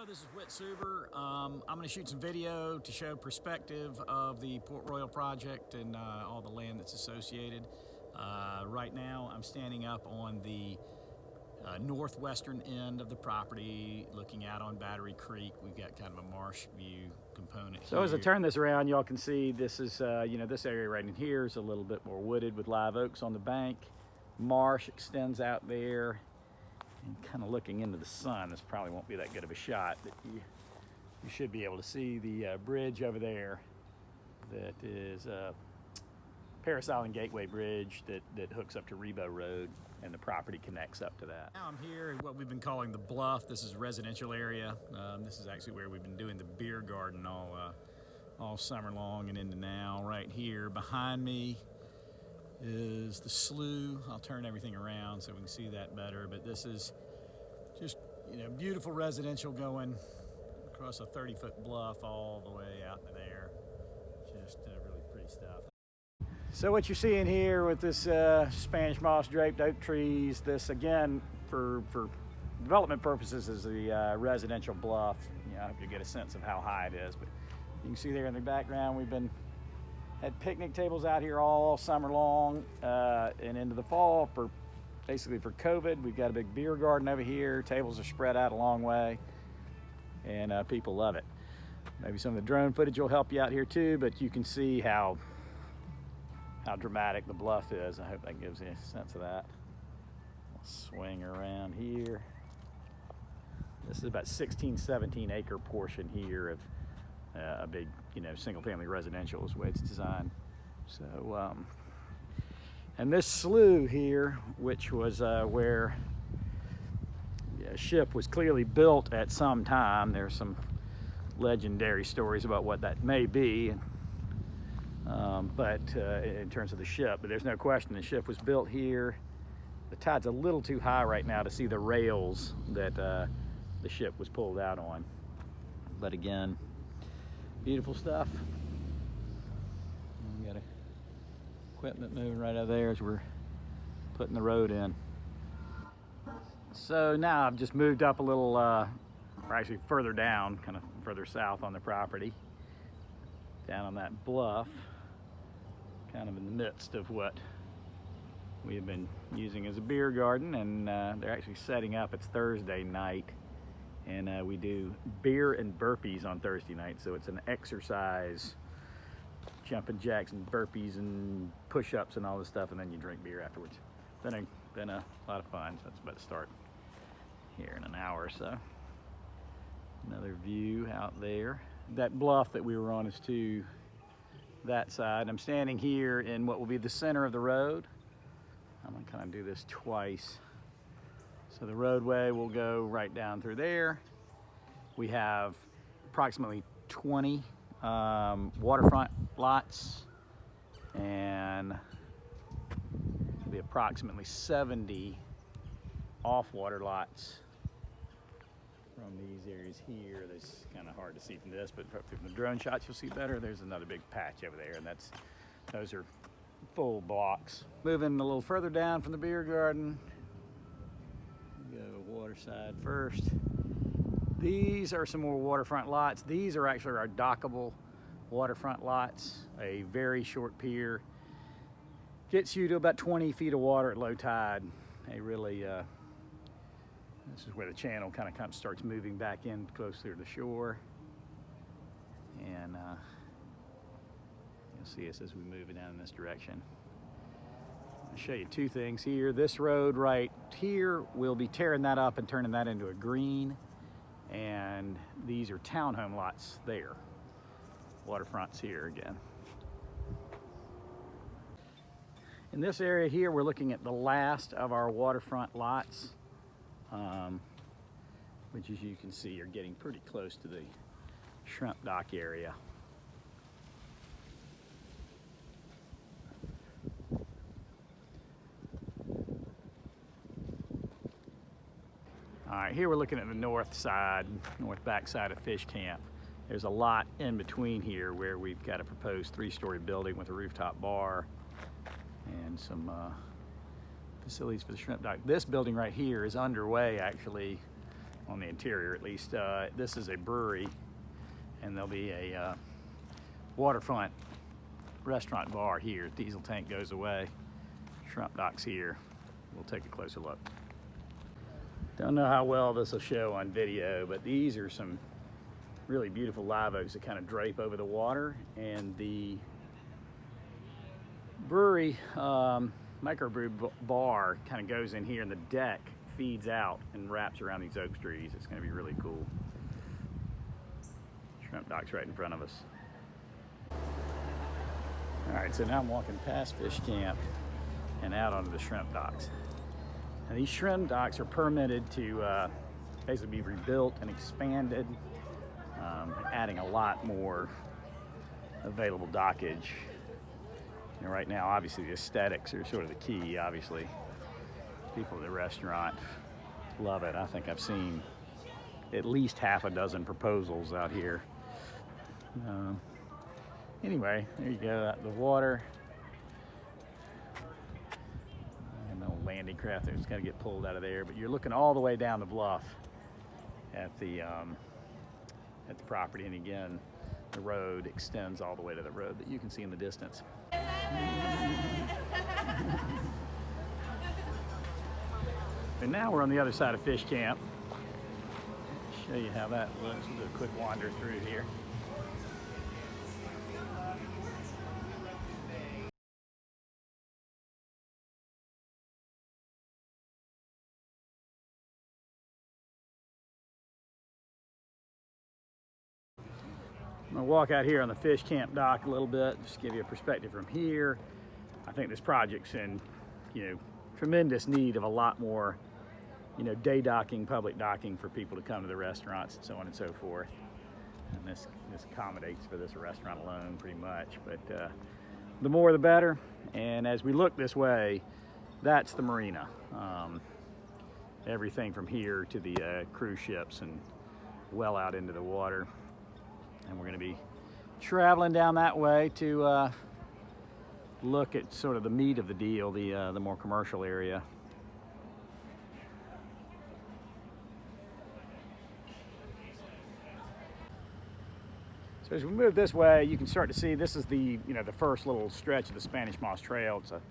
Hello, this is Whit Suber. I'm going to shoot some video to show perspective of the Port Royal project and all the land that's associated. Right now I'm standing up on the northwestern end of the property looking out on Battery Creek. We've got kind of a marsh view component So here. as I turn this around, y'all can see this is, this area right in here is a little bit more wooded with live oaks on the bank. Marsh extends out there. And kind of looking into the sun, this probably won't be that good of a shot, but you should be able to see the bridge over there that is Parris Island Gateway Bridge that hooks up to Rebo Road, and the property connects up to that. Now I'm here in what we've been calling the Bluff. This is a residential area. This is actually where we've been doing the beer garden all summer long and into now. Right here behind me is the slough. I'll turn everything around so we can see that better, but this is just, beautiful residential going across a 30-foot bluff all the way out into there. Just really pretty stuff. So what you're seeing here with this Spanish moss draped oak trees, this again for development purposes is the residential bluff. I hope you get a sense of how high it is, but you can see there in the background we've had picnic tables out here all summer long and into the fall basically for COVID. We've got a big beer garden over here. Tables are spread out a long way, and people love it. Maybe some of the drone footage will help you out here too, but you can see how dramatic the bluff is. I hope that gives you a sense of that. I'll swing around here. This is about 17 acre portion here of a big, single family residential is the way it's designed. So, and this slough here, which was where a ship was clearly built at some time. There's some legendary stories about what that may be, but in terms of the ship, but there's no question the ship was built here. The tide's a little too high right now to see the rails that the ship was pulled out on. But again, beautiful stuff. We got equipment moving right out there as we're putting the road in. So now I've just moved up a little, or actually further down, kind of further south on the property, down on that bluff, kind of in the midst of what we have been using as a beer garden, and they're actually setting up. It's Thursday night. And we do beer and burpees on Thursday night, so it's an exercise, jumping jacks and burpees and push-ups and all this stuff, and then you drink beer afterwards. Been a lot of fun. So that's about to start here in an hour or so. Another view out there. That bluff that we were on is to that side. I'm standing here in what will be the center of the road. I'm gonna kind of do this twice. So the roadway will go right down through there. We have approximately 20 waterfront lots, and be approximately 70 off-water lots from these areas here. That's kind of hard to see from this, but from the drone shots you'll see better. There's another big patch over there, and those are full blocks. Moving a little further down from the beer garden. Go waterside first. These are some more waterfront lots. These are actually our dockable waterfront lots. A very short pier gets you to about 20 feet of water at low tide. They really, this is where the channel kind of starts moving back in closer to the shore. And you'll see us as we move it down in this direction. I'll show you two things here. This road right here, we'll be tearing that up and turning that into a green. And these are townhome lots there. Waterfronts here again. In this area here, we're looking at the last of our waterfront lots, which as you can see are getting pretty close to the shrimp dock area. All right, here we're looking at the north back side of Fish Camp. There's a lot in between here where we've got a proposed 3-story building with a rooftop bar and some facilities for the shrimp dock. This building right here is underway actually on the interior at least. This is a brewery, and there'll be a waterfront restaurant bar here. Diesel tank goes away. Shrimp docks here. We'll take a closer look. Don't know how well this will show on video, but these are some really beautiful live oaks that kind of drape over the water, and the brewery microbrew bar kind of goes in here, and the deck feeds out and wraps around these oak trees. It's going to be really cool. Shrimp docks right in front of us. All right, so now I'm walking past Fish Camp and out onto the shrimp docks. Now these shrimp docks are permitted to basically be rebuilt and expanded, adding a lot more available dockage. You know, right now, obviously, the aesthetics are sort of the key. Obviously, people at the restaurant love it. I think I've seen at least half a dozen proposals out here. Anyway, there you go, out the water. And the old landing craft there, it's got to get pulled out of there. But you're looking all the way down the bluff at the property, and again, the road extends all the way to the road that you can see in the distance. And now we're on the other side of Fish Camp. Show you how that looks. We'll do a quick wander through here. I'm gonna walk out here on the Fish Camp dock a little bit, just give you a perspective from here. I think this project's in, tremendous need of a lot more, day docking, public docking for people to come to the restaurants and so on and so forth. And this accommodates for this restaurant alone pretty much, but the more the better. And as we look this way, that's the marina. Everything from here to the cruise ships and well out into the water. And we're going to be traveling down that way to look at sort of the meat of the deal, the more commercial area. So as we move this way, you can start to see this is the the first little stretch of the Spanish Moss Trail. It's a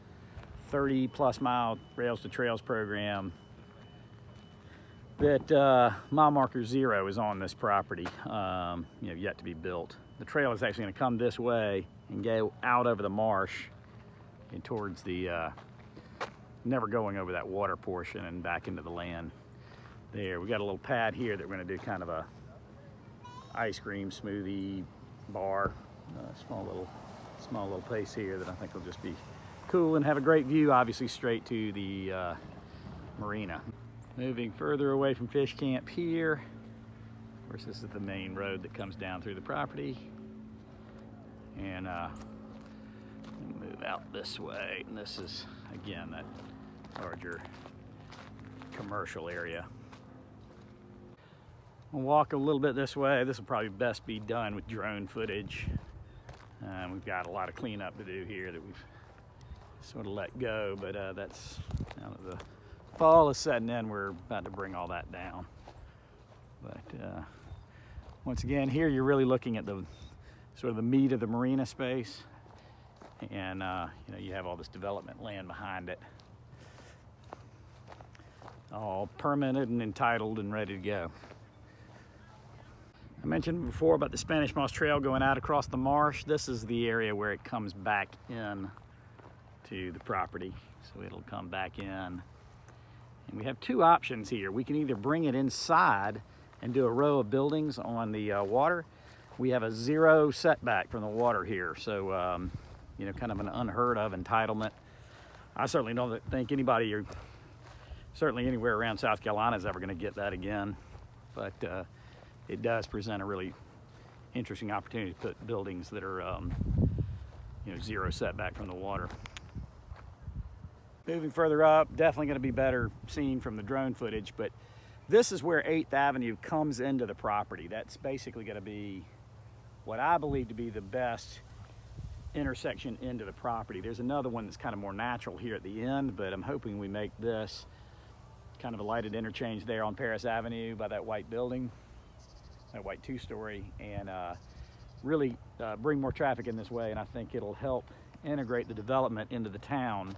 30+ mile Rails to Trails program that mile marker 0 is on this property, yet to be built. The trail is actually going to come this way and go out over the marsh and towards the, never going over that water portion and back into the land. There, we got a little pad here that we're going to do kind of a ice cream smoothie bar, small little place here that I think will just be cool and have a great view, obviously straight to the marina. Moving further away from Fish Camp here. Of course, this is the main road that comes down through the property. And move out this way. And this is, again, that larger commercial area. We'll walk a little bit this way. This will probably best be done with drone footage. We've got a lot of cleanup to do here that we've sort of let go, but that's now that the fall is setting in, we're about to bring all that down. But once again, here you're really looking at the sort of the meat of the marina space, and you have all this development land behind it, all permitted and entitled and ready to go. I mentioned before about the Spanish Moss Trail going out across the marsh. This is the area where it comes back in to the property, so it'll come back in. And we have two options here. We can either bring it inside and do a row of buildings on the water. We have a 0 setback from the water here, so kind of an unheard of entitlement. I certainly don't think anybody, or certainly anywhere around South Carolina, is ever going to get that again. But it does present a really interesting opportunity to put buildings that are 0 setback from the water. Moving further up, definitely going to be better seen from the drone footage, but this is where 8th Avenue comes into the property. That's basically going to be what I believe to be the best intersection into the property. There's another one that's kind of more natural here at the end, but I'm hoping we make this kind of a lighted interchange there on Paris Avenue by that white building, that white two-story, and really bring more traffic in this way. And I think it'll help integrate the development into the town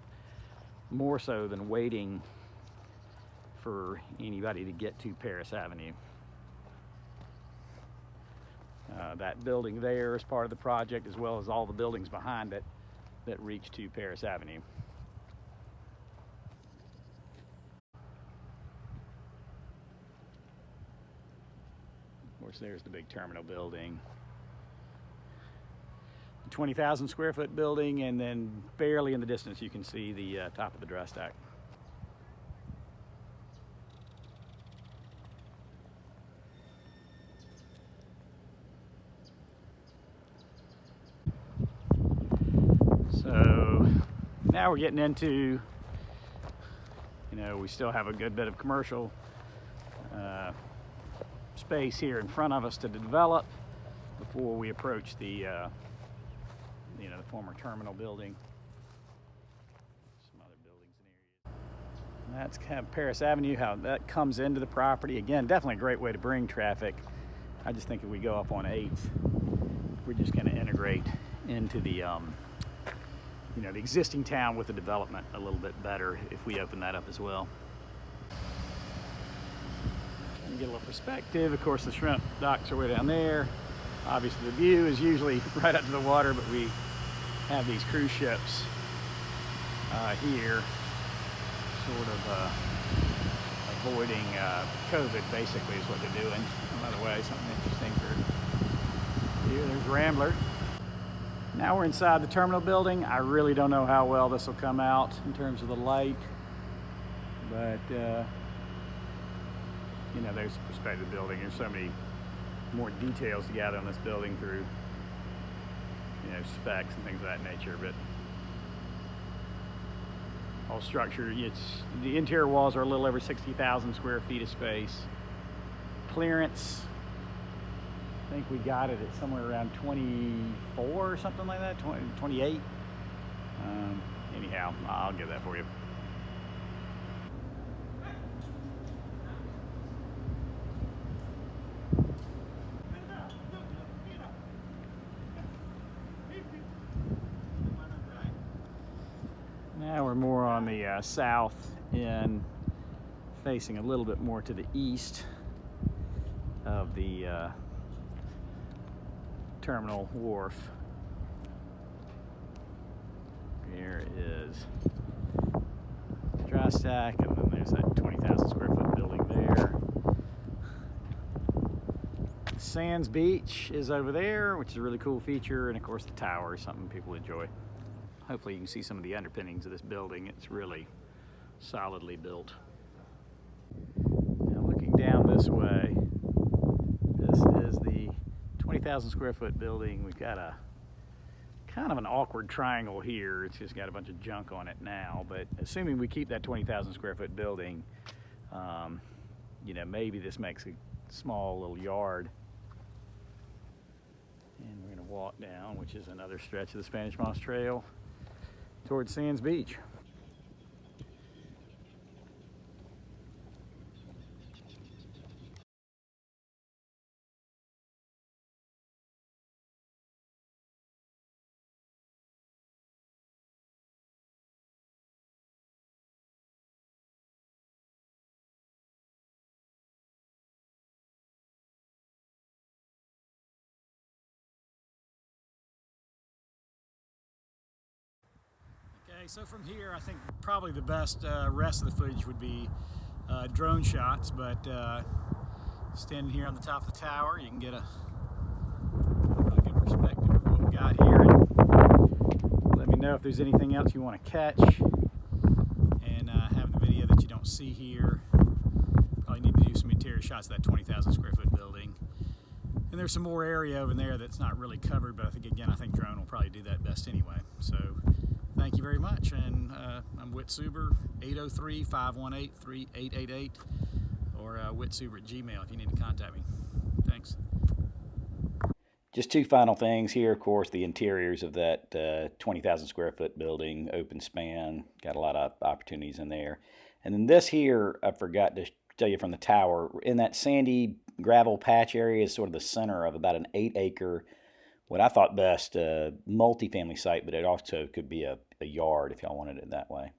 more so than waiting for anybody to get to Paris Avenue. That building there is part of the project, as well as all the buildings behind it that reach to Paris Avenue. Of course, there's the big terminal building. 20,000 square foot building, and then barely in the distance you can see the top of the dry stack. So now we're getting into, we still have a good bit of commercial space here in front of us to develop before we approach the the former terminal building. Some other buildings and areas. And that's kind of Paris Avenue, how that comes into the property. Again, definitely a great way to bring traffic. I just think if we go up on 8th, we're just going to integrate into the the existing town with the development a little bit better if we open that up as well. And get a little perspective. Of course, the shrimp docks are way down there. Obviously, the view is usually right up to the water, but we have these cruise ships here, sort of avoiding COVID, basically, is what they're doing. By the way, something interesting for you. There's Rambler. Now we're inside the terminal building. I really don't know how well this will come out in terms of the light, but there's the perspective of the building. There's so many more details to gather on this building through specs and things of that nature, but all structure, the interior walls are a little over 60,000 square feet of space. Clearance, I think we got it at somewhere around 24 or something like that, 28. Anyhow, I'll get that for you. Now we're more on the south end, facing a little bit more to the east of the terminal wharf. Here is the dry stack, and then there's that 20,000 square foot building there. Sands Beach is over there, which is a really cool feature, and of course the tower is something people enjoy. Hopefully you can see some of the underpinnings of this building. It's really solidly built. Now looking down this way, this is the 20,000 square foot building. We've got a kind of an awkward triangle here. It's just got a bunch of junk on it now, but assuming we keep that 20,000 square foot building, maybe this makes a small little yard. And we're gonna walk down, which is another stretch of the Spanish Moss Trail, towards Sands Beach. Okay, so from here, I think probably the best rest of the footage would be drone shots, but standing here on the top of the tower, you can get a good perspective of what we got here. And let me know if there's anything else you want to catch and have the video that you don't see here. Probably need to do some interior shots of that 20,000 square foot building. And there's some more area over there that's not really covered, but I think drone will probably do that best anyway. So thank you very much, and I'm Whit Suber, 803-518-3888, or whitsuber@gmail if you need to contact me. Thanks. Just two final things here. Of course, the interiors of that 20,000 square foot building, open span, got a lot of opportunities in there. And then this here, I forgot to tell you from the tower, in that sandy gravel patch area is sort of the center of about an 8-acre, what I thought best, multifamily site, but it also could be a yard if y'all wanted it that way.